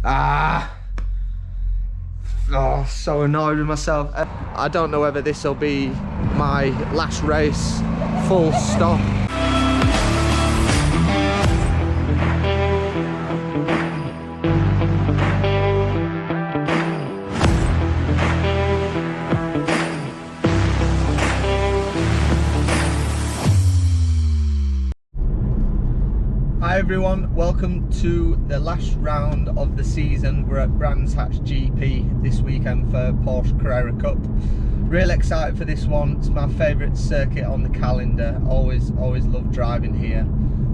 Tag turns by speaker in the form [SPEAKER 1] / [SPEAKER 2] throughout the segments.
[SPEAKER 1] Oh, so annoyed with myself. I don't know whether this will be my last race, full stop. Hi everyone, welcome to the last round of the season. We're at Brands Hatch GP this weekend for Porsche Carrera Cup. Real excited for this one. It's my favourite circuit on the calendar. Always love driving here.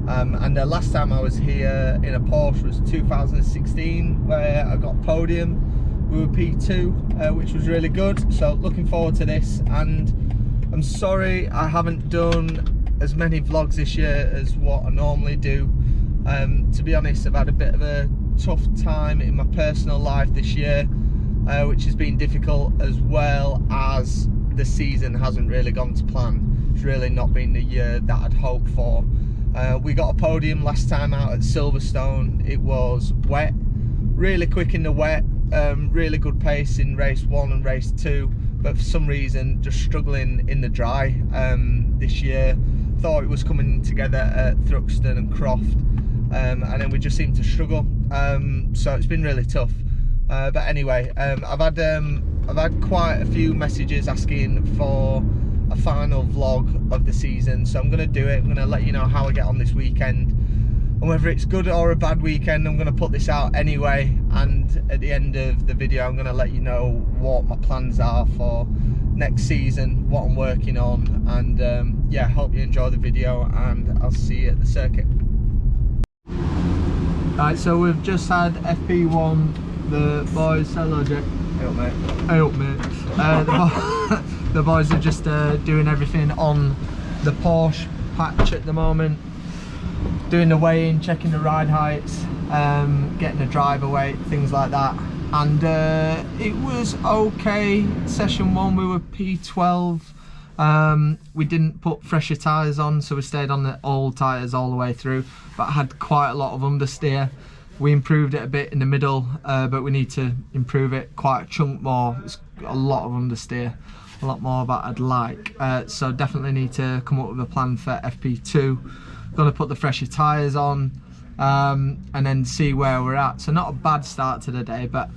[SPEAKER 1] And the last time I was here in a Porsche was 2016, where I got podium. We were P2, which was really good. So looking forward to this. And I'm sorry I haven't done as many vlogs this year as what I normally do. To be honest, I've had a bit of a tough time in my personal life this year, which has been difficult, as well as the season hasn't really gone to plan. It's really not been the year that I'd hoped for. We got a podium last time out at Silverstone. It was wet, really quick in the wet, really good pace in race 1 and race 2, but for some reason just struggling in the dry this year. Thought it was coming together at Thruxton and Croft, and then we just seemed to struggle, so it's been really tough. But anyway, I've had quite a few messages asking for a final vlog of the season, so I'm going to do it. I'm going to let you know how I get on this weekend, and whether it's good or a bad weekend, I'm going to put this out anyway. And at the end of the video, I'm going to let you know what my plans are for next season, what I'm working on, and yeah, hope you enjoy the video, and I'll see you at the circuit. Right, so we've just had FP1. The boys, hello Jack. Hey up mate. Hey up mate. The boys are just doing everything on the Porsche patch at the moment, doing the weigh-in, checking the ride heights, getting the driver weight, things like that. And it was okay. Session 1 we were P12. We didn't put fresher tyres on, so we stayed on the old tyres all the way through, but had quite a lot of understeer. We improved it a bit in the middle, but we need to improve it quite a chunk more. It's a lot of understeer, a lot more that I'd like, so definitely need to come up with a plan for FP2. Gonna put the fresher tyres on, and then see where we're at. So not a bad start to the day, but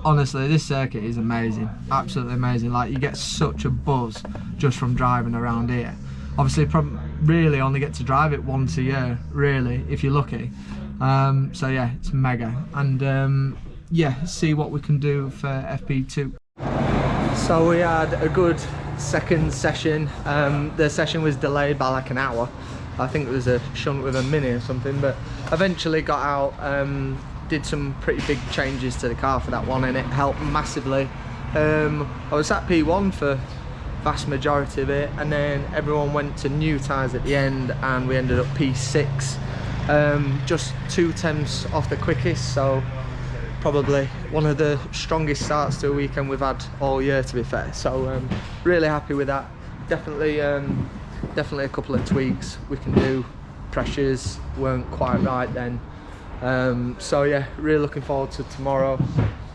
[SPEAKER 1] honestly this circuit is amazing, absolutely amazing. Like, you get such a buzz just from driving around here. Obviously really only get to drive it once a year, really, if you're lucky. So yeah, it's mega. And yeah, see what we can do for FP2. So we had a good second session. The session was delayed by like an hour. I think it was a shunt with a mini or something, but eventually got out. Did some pretty big changes to the car for that one, and it helped massively. I was at P1 for vast majority of it, and then everyone went to new tyres at the end, and we ended up P6, just 2 tenths off the quickest. So probably one of the strongest starts to a weekend we've had all year, to be fair. So really happy with that. Definitely a couple of tweaks we can do. Pressures weren't quite right then. So yeah, really looking forward to tomorrow,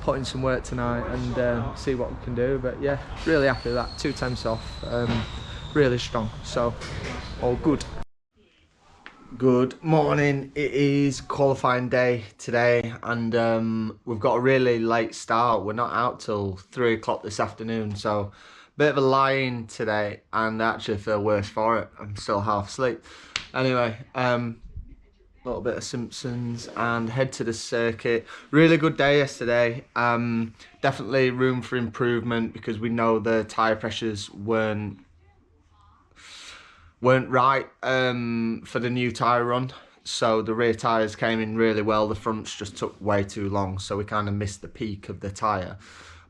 [SPEAKER 1] putting some work tonight, and see what we can do. But yeah, really happy with that. 2 tenths off, really strong, so all good. Good morning. It is qualifying day today, and we've got a really late start. We're not out till 3 o'clock this afternoon, so bit of a lie-in today, and I actually feel worse for it. I'm still half asleep. Anyway, little bit of Simpsons and head to the circuit. Really good day yesterday. Definitely room for improvement, because we know the tyre pressures weren't right for the new tyre run. So the rear tyres came in really well, the fronts just took way too long, so we kind of missed the peak of the tyre.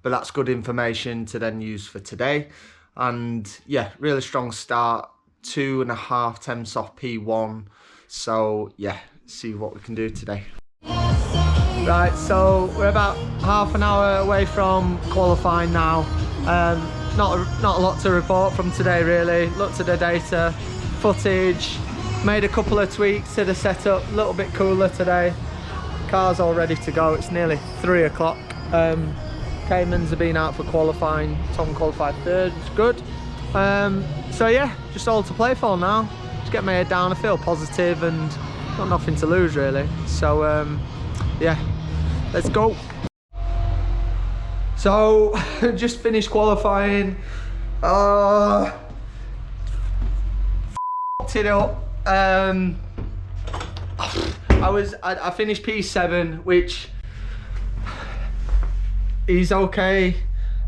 [SPEAKER 1] But that's good information to then use for today. And yeah, really strong start, 2.5 tenths off P1. So yeah, see what we can do today. Right, so we're about half an hour away from qualifying now. Not a lot to report from today really. Looked at the data, footage, made a couple of tweaks to the setup, a little bit cooler today. car's all ready to go. It's nearly 3 o'clock. Caymans have been out for qualifying. Tom qualified third, it's good. So yeah, just all to play for now. Just get my head down, I feel positive and got nothing to lose really. So yeah, let's go. So just finished qualifying. F***ed it up. I finished P7, which is okay,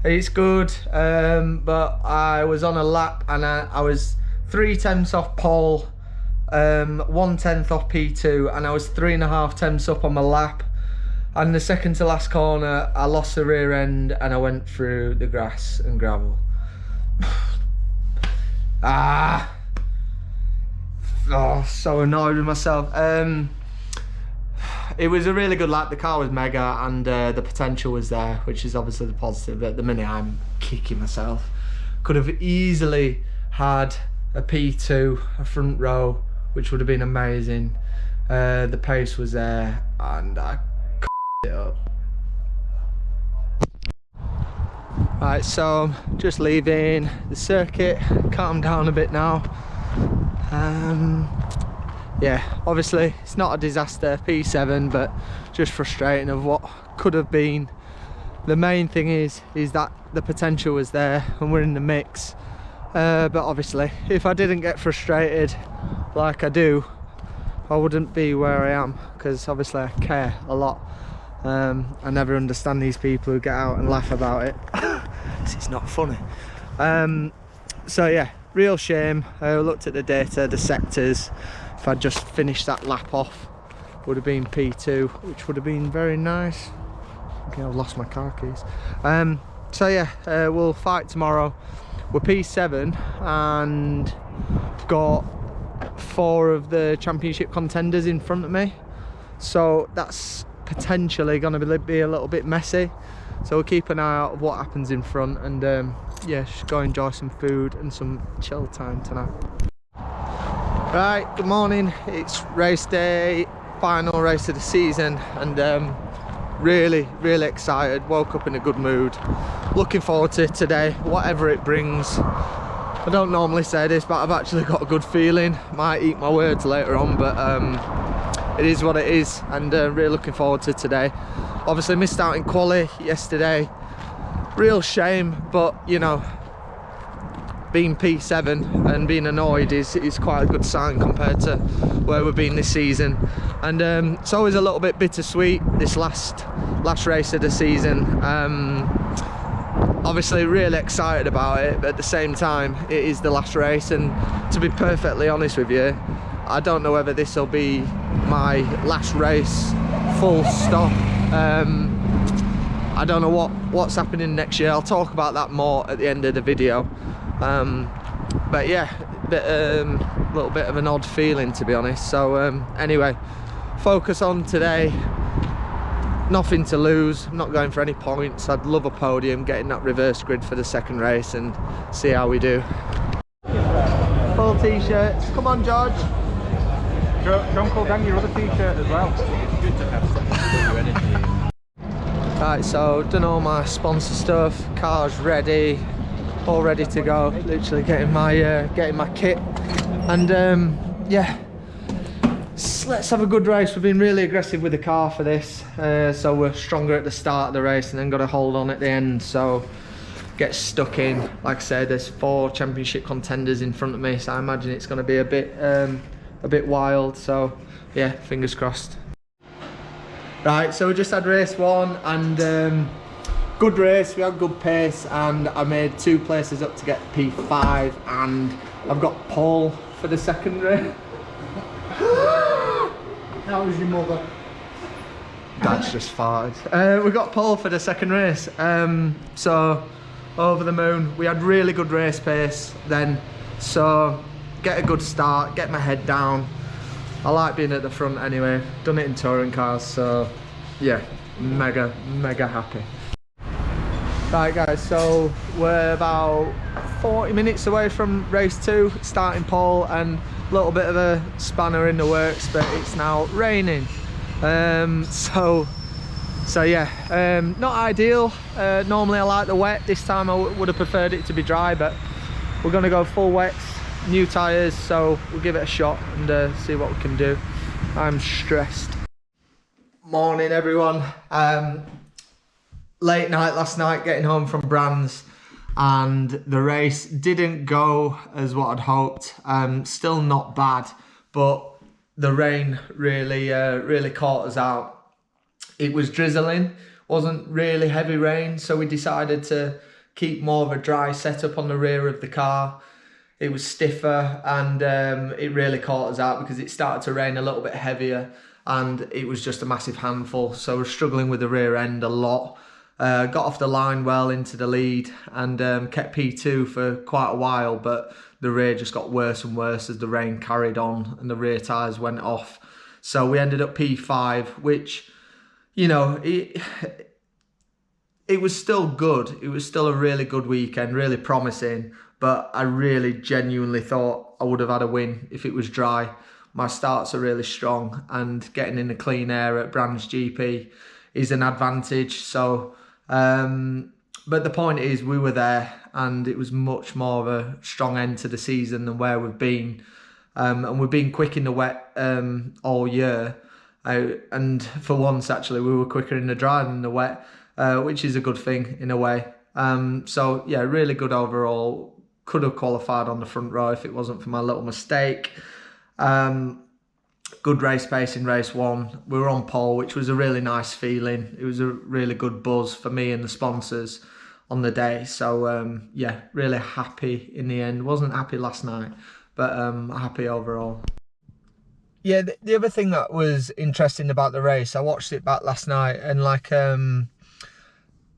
[SPEAKER 1] it's good, but I was on a lap and I was 3/10 off pole, 1/10 off P2, and I was 3.5 tenths up on my lap. And the second to last corner, I lost the rear end and I went through the grass and gravel. Oh, so annoyed with myself. It was a really good lap. The car was mega and the potential was there, which is obviously the positive. But at the minute I'm kicking myself. Could have easily had a P2, a front row, which would have been amazing. The pace was there and I it up. Right, so I'm just leaving the circuit, calm down a bit now. Yeah, obviously it's not a disaster, P7, but just frustrating of what could have been. The main thing is that the potential was there and we're in the mix. But obviously if I didn't get frustrated like I do, I wouldn't be where I am, because obviously I care a lot. I never understand these people who get out and laugh about it. This is not funny. So yeah, real shame. I looked at the data, the sectors. If I'd just finished that lap off, would have been P2, which would have been very nice. Okay, I've lost my car keys. So yeah, we'll fight tomorrow. We're P7 and I've got 4 of the championship contenders in front of me. So that's potentially going to be a little bit messy. So we'll keep an eye out of what happens in front and yeah, just go enjoy some food and some chill time tonight. Right, good morning. It's race day, final race of the season, and really excited. Woke up in a good mood. Looking forward to today, whatever it brings. I don't normally say this, but I've actually got a good feeling. Might eat my words later on, but it is what it is, and really looking forward to today. Obviously missed out in quali yesterday. Real shame, but you know, being P7 and being annoyed is quite a good sign compared to where we've been this season. And it's always a little bit bittersweet, this last race of the season. Obviously really excited about it, but at the same time it is the last race, and to be perfectly honest with you, I don't know whether this will be my last race full stop. I don't know what's happening next year. I'll talk about that more at the end of the video. But yeah, a little bit of an odd feeling, to be honest. So anyway, focus on today. Nothing to lose. I'm not going for any points. I'd love a podium, getting that reverse grid for the second race and see how we do. Full t-shirts. Come on, George.
[SPEAKER 2] Don't call down your other t-shirt as well. It's good to have some energy.
[SPEAKER 1] Right, so done all my sponsor stuff. Car's ready, all ready to go. Literally getting my kit, and yeah, let's have a good race. We've been really aggressive with the car for this, so we're stronger at the start of the race and then got to hold on at the end. So get stuck in. Like I said, there's 4 championship contenders in front of me, so I imagine it's going to be a bit wild. So yeah, fingers crossed. Right, so we just had race 1 and good race. We had good pace and I made 2 places up to get P5, and I've got pole for the second race.
[SPEAKER 2] That was your mother.
[SPEAKER 1] Dad's just farted. We got pole for the second race, so over the moon. We had really good race pace then, so get a good start, get my head down. I like being at the front anyway. Done it in touring cars, so yeah, mega happy. Right guys, so we're about 40 minutes away from race 2, starting pole, and a little bit of a spanner in the works, but it's now raining. So yeah, not ideal. Normally I like the wet. This time I would have preferred it to be dry, but we're going to go full wets, new tyres, so we'll give it a shot and see what we can do. I'm stressed. Morning everyone. Late night last night, getting home from Brands, and the race didn't go as what I'd hoped. Still not bad, but the rain really caught us out. It was drizzling, wasn't really heavy rain, so we decided to keep more of a dry setup on the rear of the car. It was stiffer, and it really caught us out because it started to rain a little bit heavier, and it was just a massive handful. So we're struggling with the rear end a lot. Got off the line well into the lead and kept P2 for quite a while, but the rear just got worse and worse as the rain carried on and the rear tyres went off. So we ended up P5, which, you know, it was still good. It was still a really good weekend, really promising, but I really genuinely thought I would have had a win if it was dry. My starts are really strong, and getting in the clean air at Brands GP is an advantage. So, but the point is, we were there, and it was much more of a strong end to the season than where we've been. And we've been quick in the wet all year. And for once, actually, we were quicker in the dry than the wet, which is a good thing in a way. So yeah, really good overall. Could have qualified on the front row if it wasn't for my little mistake. Good race pace in race 1. We were on pole, which was a really nice feeling. It was a really good buzz for me and the sponsors on the day. So yeah, really happy in the end. Wasn't happy last night, but happy overall. Yeah, the other thing that was interesting about the race, I watched it back last night, and like,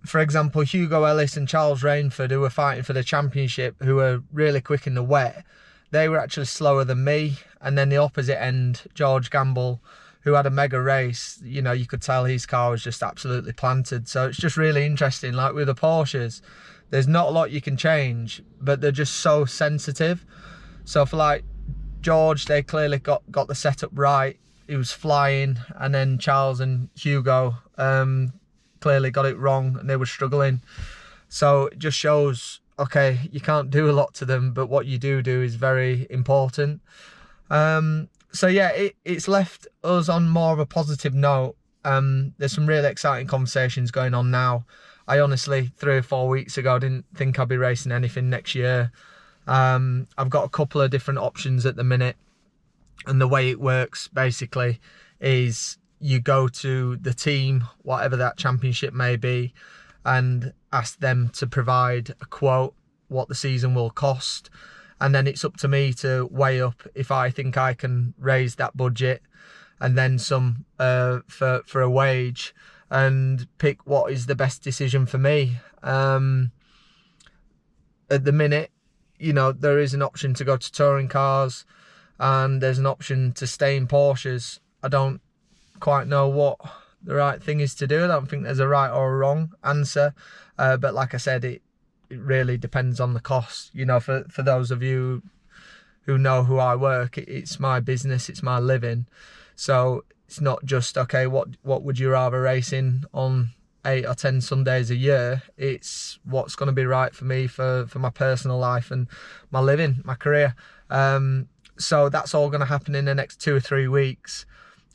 [SPEAKER 1] for example, Hugo Ellis and Charles Rainford, who were fighting for the championship, who were really quick in the wet, they were actually slower than me. And then the opposite end, George Gamble, who had a mega race, you know, you could tell his car was just absolutely planted. So it's just really interesting. Like with the Porsches, there's not a lot you can change, but they're just so sensitive. So for like George, they clearly got the setup right. He was flying, and then Charles and Hugo clearly got it wrong, and they were struggling. So it just shows, okay, you can't do a lot to them, but what you do is very important. So yeah, it's left us on more of a positive note. There's some really exciting conversations going on now. I honestly, 3 or 4 weeks ago, didn't think I'd be racing anything next year. I've got a couple of different options at the minute, and the way it works basically is you go to the team, whatever that championship may be, and ask them to provide a quote, what the season will cost, and then it's up to me to weigh up if I think I can raise that budget and then some for a wage, and pick what is the best decision for me. At the minute, you know, there is an option to go to touring cars, and there's an option to stay in Porsches. I don't quite know what the right thing is to do. I don't think there's a right or a wrong answer, but like I said, it really depends on the cost. You know, for those of you who know who I work, it's my business, it's my living. So it's not just, okay, what would you rather race in on 8 or 10 Sundays a year? It's what's going to be right for me for my personal life and my living, my career. So that's all going to happen in the next 2 or 3 weeks.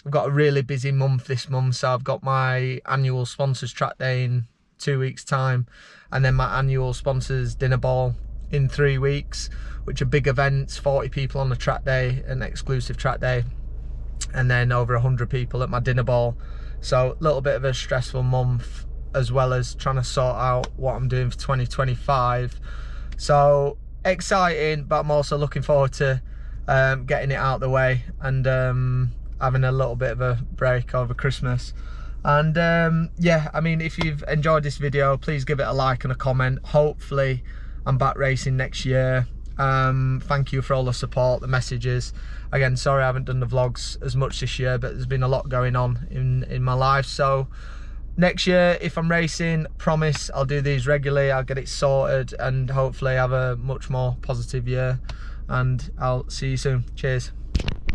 [SPEAKER 1] I've got a really busy month this month, so I've got my annual sponsors track day in 2 weeks time, and then my annual sponsors dinner ball in 3 weeks, which are big events, 40 people on the track day, an exclusive track day, and then over 100 people at my dinner ball. So a little bit of a stressful month, as well as trying to sort out what I'm doing for 2025. So exciting, but I'm also looking forward to getting it out of the way and having a little bit of a break over Christmas. And yeah, I mean, if you've enjoyed this video, please give it a like and a comment. Hopefully I'm back racing next year. Thank you for all the support, the messages. Again, sorry I haven't done the vlogs as much this year, but there's been a lot going on in my life. So next year, if I'm racing, promise I'll do these regularly. I'll get it sorted and hopefully have a much more positive year, and I'll see you soon. Cheers.